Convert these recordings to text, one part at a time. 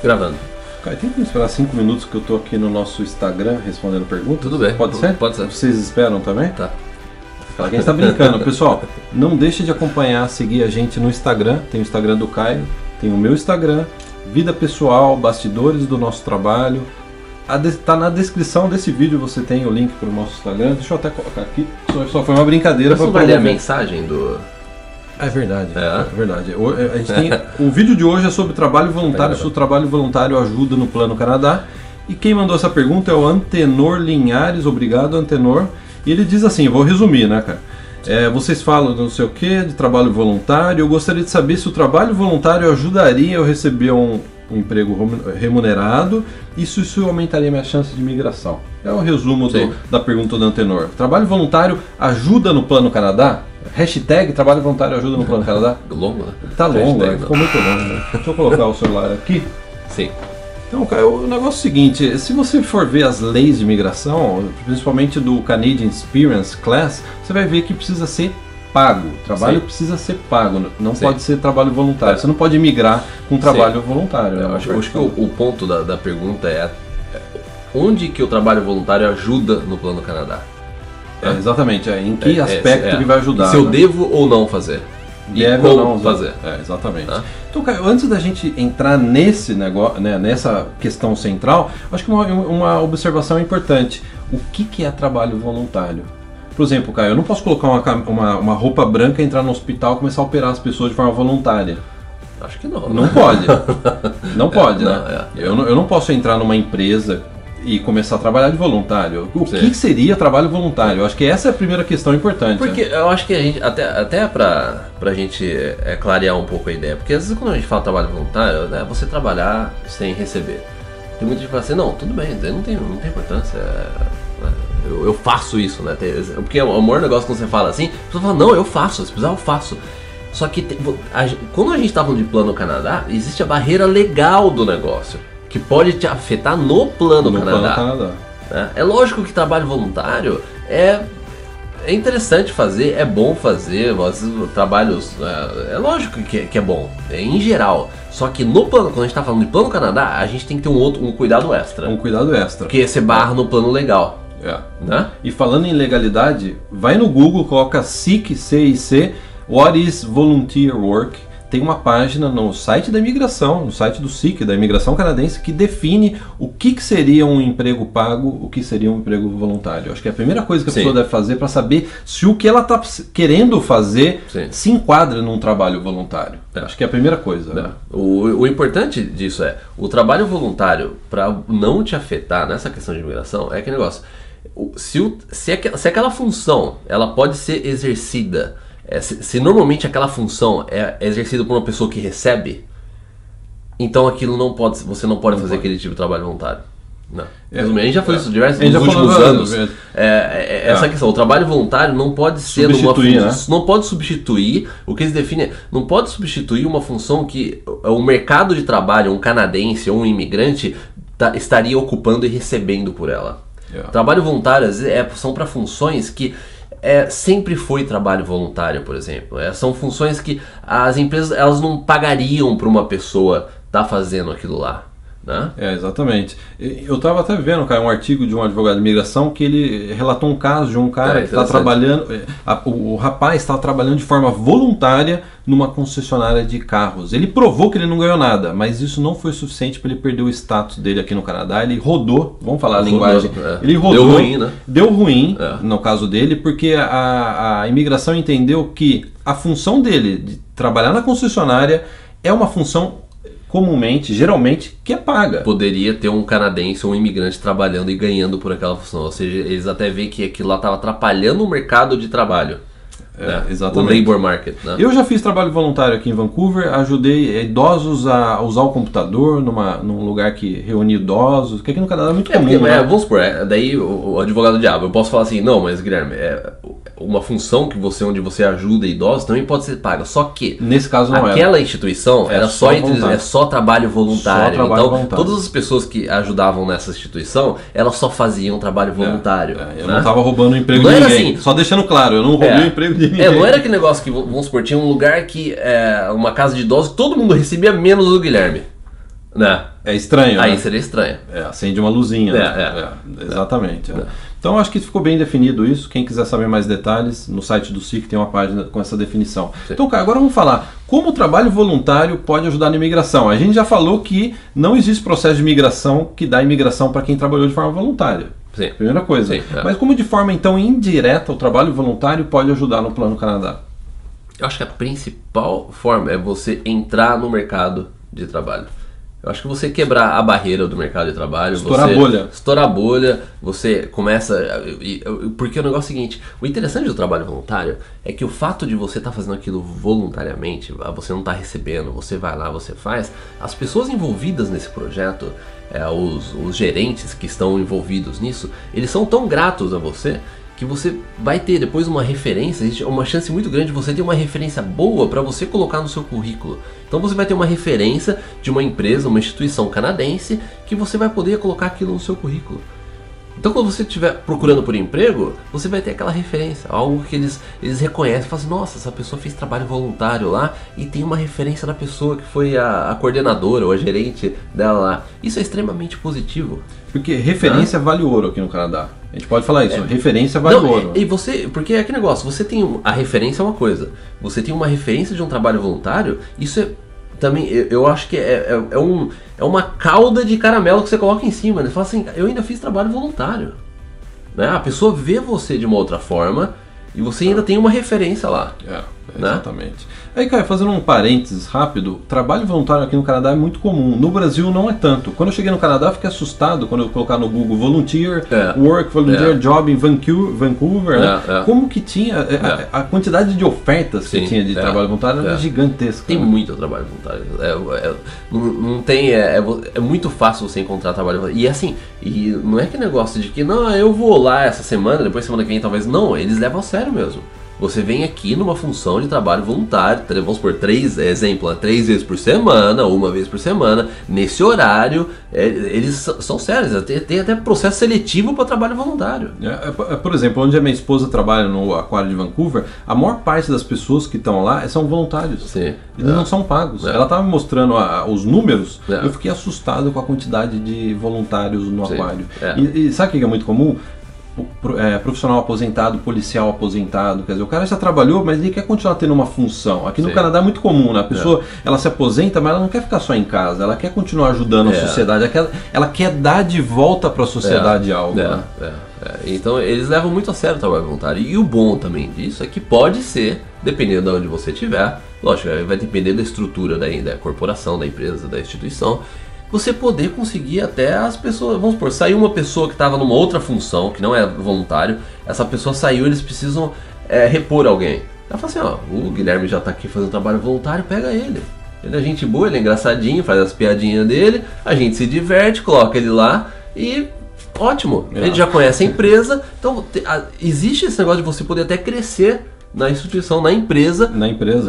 Gravando. Cara, tem que esperar 5 minutos que eu tô aqui no nosso Instagram respondendo perguntas? Tudo bem. Pode ser? Pode ser. Vocês esperam também? Tá. Fala que a gente tá brincando. Pessoal, não deixe de acompanhar, seguir a gente no Instagram. Tem o Instagram do Caio, tem o meu Instagram, vida pessoal, bastidores do nosso trabalho. Tá na descrição desse vídeo, você tem o link pro nosso Instagram. Deixa eu até colocar aqui. Só foi uma brincadeira. Você não vai ler a mensagem do... É verdade, é verdade. A gente tem, o vídeo de hoje é sobre trabalho voluntário, se o trabalho voluntário ajuda no Plano Canadá. E quem mandou essa pergunta é o Antenor Linhares, obrigado Antenor. E ele diz assim, eu vou resumir, né, cara? Vocês falam não sei o que, de trabalho voluntário, eu gostaria de saber se o trabalho voluntário ajudaria eu receber um emprego remunerado e se isso aumentaria minha chance de imigração. É o resumo da pergunta do Antenor. Trabalho voluntário ajuda no Plano Canadá? Hashtag trabalho voluntário ajuda no Plano Canadá? Longo, né? Tá longo, ficou muito longo. Né? Deixa eu colocar o celular aqui. Sim. Então, cara, o negócio é o seguinte, se você for ver as leis de imigração, principalmente do Canadian Experience Class, você vai ver que precisa ser pago. O trabalho precisa ser pago, não pode ser trabalho voluntário. Você não pode migrar com trabalho voluntário. Eu acho que o ponto da pergunta é onde que o trabalho voluntário ajuda no Plano Canadá? Exatamente, em que aspecto que vai ajudar. Se eu devo ou não fazer. Deve ou não fazer. Exatamente. Então, cara, antes da gente entrar nesse negócio, né, nessa questão central, acho que uma observação importante. O que é trabalho voluntário? Por exemplo, Caio, eu não posso colocar uma roupa branca, entrar no hospital e começar a operar as pessoas de forma voluntária. Acho que não. Não pode. Não pode, né? Eu não posso entrar numa empresa e começar a trabalhar de voluntário. O que seria trabalho voluntário? Eu acho que essa é a primeira questão importante. Porque eu acho que a gente, até pra gente clarear um pouco a ideia, porque às vezes quando a gente fala trabalho voluntário, é você trabalhar sem receber. Tem muita gente que fala assim, não, tudo bem, não tem importância, eu faço isso, né? Porque o maior negócio quando você fala assim, a pessoa fala, não, eu faço, se precisar eu faço. Só que quando a gente tá falando de Plano Canadá, existe a barreira legal do negócio, que pode te afetar no Plano Canadá. É lógico que trabalho voluntário é interessante fazer, é bom fazer, às vezes trabalhos, é lógico que é bom, em geral. Só que no plano, quando a gente está falando de Plano Canadá, a gente tem que ter um cuidado extra. Um cuidado extra. Porque você barra no plano legal. Né? E falando em legalidade, vai no Google, coloca SIC, C-I-C, What is Volunteer Work? Tem uma página no site da imigração, no site do SIC, da imigração canadense, que define o que seria um emprego pago, o que seria um emprego voluntário. Acho que é a primeira coisa que a pessoa deve fazer para saber se o que ela está querendo fazer se enquadra num trabalho voluntário. Acho que é a primeira coisa. Né? O importante disso o trabalho voluntário, para não te afetar nessa questão de imigração, é aquele negócio. Se aquela função ela pode ser exercida, se normalmente aquela função é exercida por uma pessoa que recebe, então aquilo você não pode fazer aquele tipo de trabalho voluntário. Não. A gente já falou isso diversos nos últimos anos. Essa questão, o trabalho voluntário não pode ser não pode substituir, o que eles definem não pode substituir uma função que o mercado de trabalho, um canadense ou um imigrante estaria ocupando e recebendo por ela. Trabalho voluntário às vezes, são para funções que sempre foi trabalho voluntário, por exemplo. São funções que as empresas elas não pagariam para uma pessoa estar fazendo aquilo lá. Né? Exatamente. Eu estava até vendo, cara, um artigo de um advogado de imigração que ele relatou um caso de um cara que está trabalhando, o rapaz estava trabalhando de forma voluntária numa concessionária de carros. Ele provou que ele não ganhou nada, mas isso não foi suficiente para ele perder o status dele aqui no Canadá. Ele rodou, vamos falar a linguagem, ele rodou, deu ruim, né? Deu ruim no caso dele, porque a imigração entendeu que a função dele de trabalhar na concessionária é uma função geralmente, que é paga. Poderia ter um canadense ou um imigrante trabalhando e ganhando por aquela função. Ou seja, eles até veem que aquilo lá estava atrapalhando o mercado de trabalho. Exatamente. O labor market. Né? Eu já fiz trabalho voluntário aqui em Vancouver, ajudei idosos a usar o computador num lugar que reunia idosos, porque aqui no Canadá é muito comum. Vamos supor, daí o advogado do diabo, eu posso falar assim, não, mas Guilherme, uma função onde você ajuda idosos também pode ser paga, só que nesse caso não aquela instituição era só trabalho voluntário. Todas as pessoas que ajudavam nessa instituição, elas só faziam trabalho voluntário. Eu não estava roubando o emprego de ninguém, só deixando claro, eu não roubei o emprego de ninguém. Não era aquele negócio que, vamos supor, tinha um lugar que uma casa de idosos, todo mundo recebia menos o Guilherme. Né? É estranho, Aí né? seria estranho. Acende uma luzinha. Né? Exatamente. Então acho que ficou bem definido isso. Quem quiser saber mais detalhes, no site do SIC tem uma página com essa definição. Sim. Então, cara, agora vamos falar como o trabalho voluntário pode ajudar na imigração. A gente já falou que não existe processo de imigração que dá imigração para quem trabalhou de forma voluntária. Sim. Primeira coisa. Sim, Mas como de forma então indireta o trabalho voluntário pode ajudar no Plano Canadá? Eu acho que a principal forma é você entrar no mercado de trabalho. Eu acho que você quebrar a barreira do mercado de trabalho, estourar a bolha. Estourar a bolha, você começa... Porque o negócio é o seguinte, o interessante do trabalho voluntário é que o fato de você estar fazendo aquilo voluntariamente, você não está recebendo, você vai lá, você faz, as pessoas envolvidas nesse projeto, os gerentes que estão envolvidos nisso, eles são tão gratos a você que você vai ter depois uma referência, existe uma chance muito grande de você ter uma referência boa para você colocar no seu currículo. Então você vai ter uma referência de uma empresa, uma instituição canadense, que você vai poder colocar aquilo no seu currículo. Então quando você estiver procurando por emprego, você vai ter aquela referência, algo que eles reconhecem, falam assim, nossa, essa pessoa fez trabalho voluntário lá e tem uma referência da pessoa que foi a coordenadora ou a gerente dela lá. Isso é extremamente positivo. Porque referência vale ouro aqui no Canadá. A gente pode falar isso, referência vale ouro. E você, porque é aquele negócio, você tem a referência é uma coisa, você tem uma referência de um trabalho voluntário, isso é também, eu acho que é uma calda de caramelo que você coloca em cima, né? Fala assim, eu ainda fiz trabalho voluntário, né? A pessoa vê você de uma outra forma e você ainda tem uma referência lá. Exatamente. Aí, Caio, fazendo um parênteses rápido, trabalho voluntário aqui no Canadá é muito comum. No Brasil não é tanto. Quando eu cheguei no Canadá, eu fiquei assustado quando eu colocar no Google Volunteer Work, Volunteer Job em Vancouver, né? Como que tinha a quantidade de ofertas que tinha de trabalho voluntário era gigantesca. Tem muito trabalho voluntário. Não tem, é muito fácil você encontrar trabalho voluntário. E assim, e não é que negócio de que não, eu vou lá essa semana, depois semana que vem talvez. Não, eles levam a sério mesmo. Você vem aqui numa função de trabalho voluntário, vamos por 3 vezes por semana, ou uma vez por semana, nesse horário, eles são sérios, tem até processo seletivo para trabalho voluntário. Por exemplo, onde a minha esposa trabalha no aquário de Vancouver, a maior parte das pessoas que estão lá são voluntários. Sim. Eles não são pagos. Ela estava me mostrando os números, eu fiquei assustado com a quantidade de voluntários no aquário. E sabe o que é muito comum? Profissional aposentado, policial aposentado, quer dizer, o cara já trabalhou, mas ele quer continuar tendo uma função. Aqui no Canadá é muito comum, né? A pessoa ela se aposenta, mas ela não quer ficar só em casa, ela quer continuar ajudando a sociedade, ela quer dar de volta para a sociedade algo. Né? Então eles levam muito a sério o trabalho voluntário. E o bom também disso é que pode ser, dependendo de onde você estiver, lógico, vai depender da estrutura da corporação, da empresa, da instituição, você poder conseguir até as pessoas, vamos supor, saiu uma pessoa que estava numa outra função, que não é voluntário, essa pessoa saiu, eles precisam repor alguém. Ela fala assim, ó, o Guilherme já está aqui fazendo trabalho voluntário, pega ele. Ele é gente boa, ele é engraçadinho, faz as piadinhas dele, a gente se diverte, coloca ele lá e ótimo. Ele já conhece a empresa, então existe esse negócio de você poder até crescer na instituição, na empresa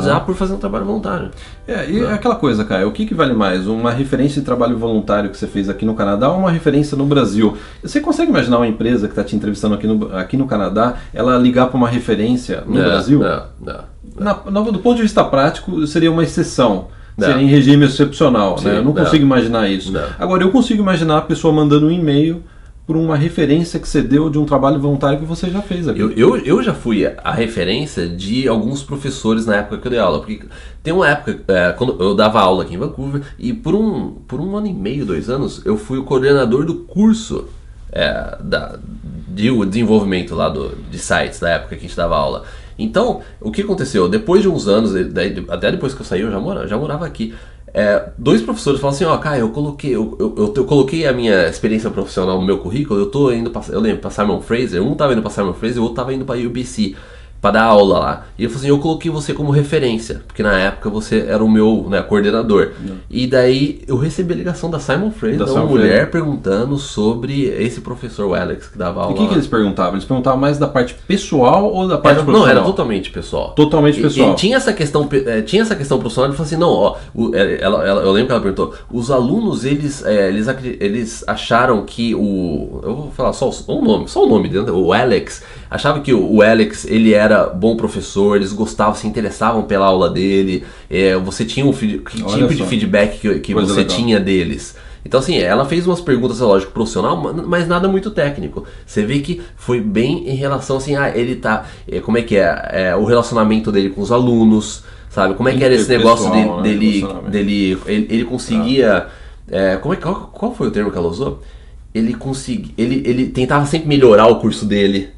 já por fazer um trabalho voluntário. E aquela coisa, Caio, o que vale mais? Uma referência de trabalho voluntário que você fez aqui no Canadá ou uma referência no Brasil? Você consegue imaginar uma empresa que está te entrevistando aqui no Canadá, ela ligar para uma referência no Brasil? Não. Do ponto de vista prático, seria uma exceção. Seria em regime excepcional. Sim, né? Eu não consigo imaginar isso. Agora, eu consigo imaginar a pessoa mandando um e-mail por uma referência que você deu de um trabalho voluntário que você já fez aqui. Eu já fui a referência de alguns professores na época que eu dei aula, porque tem uma época, quando eu dava aula aqui em Vancouver, e por um ano e meio, 2 anos, eu fui o coordenador do curso de desenvolvimento lá de sites, da época que a gente dava aula. Então, o que aconteceu? Depois de uns anos, até depois que eu saí, eu já morava aqui. 2 professores falaram assim, ó, Caio, eu coloquei a minha experiência profissional no meu currículo, eu lembro para Simon Fraser, um estava indo para Simon Fraser e o outro estava indo para UBC para dar aula lá. E eu falei assim, eu coloquei você como referência, porque na época você era o meu coordenador. E daí eu recebi a ligação da Simon Fraser, uma mulher perguntando sobre esse professor, o Alex, que dava aula. E o que eles perguntavam? Eles perguntavam mais da parte pessoal ou da parte profissional? Não, era totalmente pessoal. Totalmente pessoal. E tinha essa questão profissional, ele falou assim, não, ó, eu lembro que ela perguntou, os alunos, eles acharam que eu vou falar só o nome dentro, o Alex, achava que o Alex, ele era era bom professor, eles gostavam, se interessavam pela aula dele, você tinha que tipo de feedback que você tinha deles. Então assim, ela fez umas perguntas, lógico, profissional, mas nada muito técnico. Você vê que foi bem em relação assim, ele tá, como é que o relacionamento dele com os alunos, sabe? Como é que era esse negócio ele conseguia, qual foi o termo que ela usou? Ele tentava sempre melhorar o curso dele,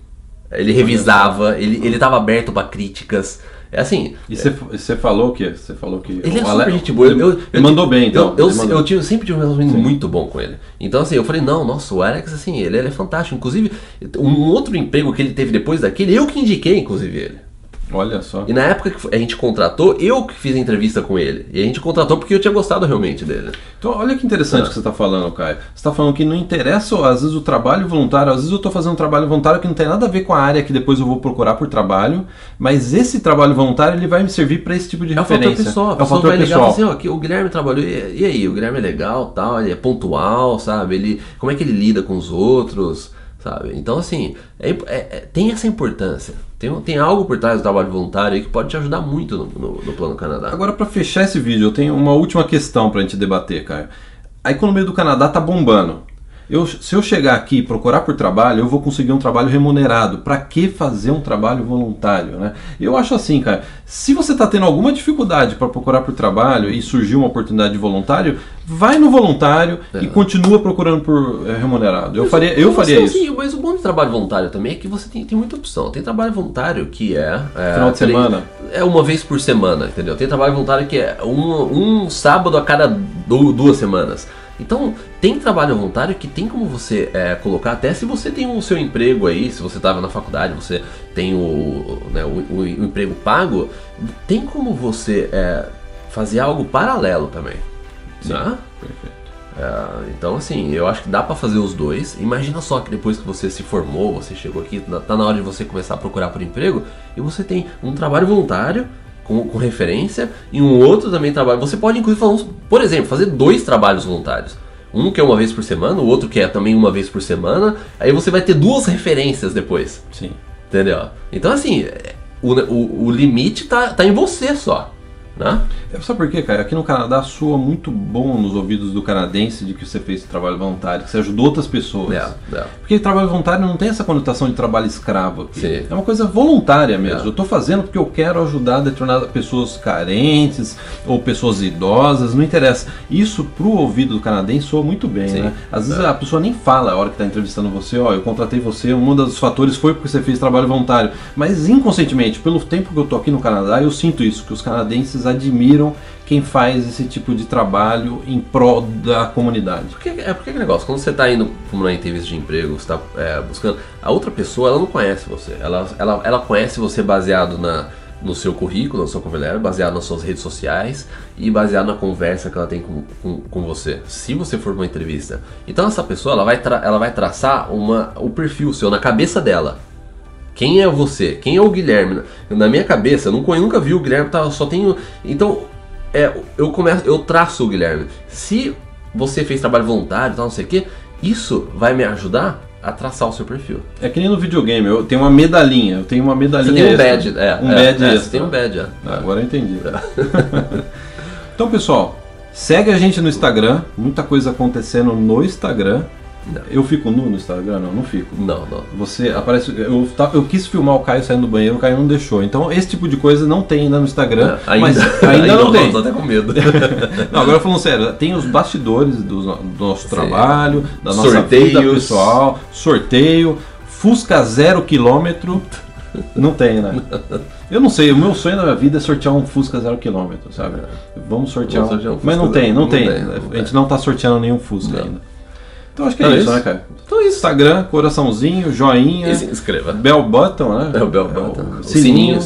ele revisava, ele estava aberto para críticas. É assim. E você falou o quê? Você falou que ele é super gente boa. Ele mandou bem, então. Eu sempre tive um relacionamento muito bom com ele. Então, assim, eu falei, nossa, o Alex, assim, ele é fantástico. Inclusive, um outro emprego que ele teve depois daquele, eu que indiquei, inclusive, ele. Olha só. E na época que a gente contratou, eu que fiz a entrevista com ele. E a gente contratou porque eu tinha gostado realmente dele. Então, olha que interessante que você está falando, Caio. Você está falando que não interessa, às vezes, o trabalho voluntário. Às vezes eu estou fazendo um trabalho voluntário que não tem nada a ver com a área que depois eu vou procurar por trabalho. Mas esse trabalho voluntário, ele vai me servir para esse tipo de referência. É o fator pessoal. Assim, o Guilherme trabalhou, e aí? O Guilherme é legal, tal, ele é pontual, sabe? Como é que ele lida com os outros, sabe? Então, assim, tem essa importância. Tem algo por trás do trabalho voluntário aí que pode te ajudar muito no Plano Canadá. Agora, para fechar esse vídeo, eu tenho uma última questão para a gente debater, Caio. A economia do Canadá tá bombando. Se eu chegar aqui e procurar por trabalho, eu vou conseguir um trabalho remunerado. Para que fazer um trabalho voluntário, né? Eu acho assim, cara, se você está tendo alguma dificuldade para procurar por trabalho e surgiu uma oportunidade de voluntário, vai no voluntário e continua procurando por remunerado. Eu faria isso. Sim, mas o bom do trabalho voluntário também é que você tem muita opção. Tem trabalho voluntário que final de semana. É uma vez por semana, entendeu? Tem trabalho voluntário que é um sábado a cada 2 semanas. Então, tem trabalho voluntário que tem como você colocar, até se você tem o seu emprego aí, se você estava na faculdade, você tem o emprego pago, tem como você fazer algo paralelo também. Sim, perfeito. Então, assim, eu acho que dá para fazer os dois. Imagina só que depois que você se formou, você chegou aqui, tá na hora de você começar a procurar por emprego, e você tem um trabalho voluntário com referência e um outro também trabalho. Você pode inclusive, por exemplo, fazer 2 trabalhos voluntários. Um que é uma vez por semana, o outro que é também uma vez por semana. Aí você vai ter 2 referências depois. Sim. Entendeu? Então assim, o limite tá em você só. Né? Sabe por quê, cara? Aqui no Canadá soa muito bom nos ouvidos do canadense de que você fez trabalho voluntário, que você ajudou outras pessoas. Porque trabalho voluntário não tem essa conotação de trabalho escravo aqui. Sim. É uma coisa voluntária mesmo. Eu estou fazendo porque eu quero ajudar determinadas pessoas carentes ou pessoas idosas, não interessa. Isso pro ouvido do canadense soa muito bem, né? Às vezes a pessoa nem fala a hora que está entrevistando você, eu contratei você, um dos fatores foi porque você fez trabalho voluntário. Mas inconscientemente, pelo tempo que eu tô aqui no Canadá, eu sinto isso, que os canadenses admiram quem faz esse tipo de trabalho em prol da comunidade. Porque é negócio, quando você está indo para uma entrevista de emprego, você está buscando, a outra pessoa ela não conhece você, ela conhece você baseado no seu currículo, na sua conversa, baseado nas suas redes sociais e baseado na conversa que ela tem com você, se você for para uma entrevista. Então essa pessoa ela vai traçar o perfil seu na cabeça dela. Quem é você? Quem é o Guilherme? Na minha cabeça, eu nunca vi o Guilherme, só tenho... Então, eu traço o Guilherme. Se você fez trabalho voluntário, não sei o que, isso vai me ajudar a traçar o seu perfil. É que nem no videogame, eu tenho uma medalhinha. Você tem um badge, Você tem um badge, Agora eu entendi. Então, pessoal, segue a gente no Instagram. Muita coisa acontecendo no Instagram. Não. Eu fico nu no Instagram? Não fico. Não. Você aparece. Eu quis filmar o Caio saindo do banheiro, o Caio não deixou. Então esse tipo de coisa não tem ainda no Instagram. Ainda não tem. Tô até com medo. Não, agora falando sério, tem os bastidores do nosso trabalho, da nossa vida pessoal, sorteio, Fusca 0 km. Não tem, né? Eu não sei, o meu sonho na minha vida é sortear um Fusca 0 km, sabe? Vamos sortear um Fusca. Mas não tem. A gente não tá sorteando nenhum Fusca ainda. Então acho que é isso, né, cara? Então é isso. Instagram, coraçãozinho, joinha. E se inscreva. Bell button, né? O bell button. Sininho.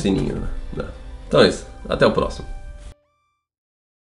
Então é isso. Até o próximo.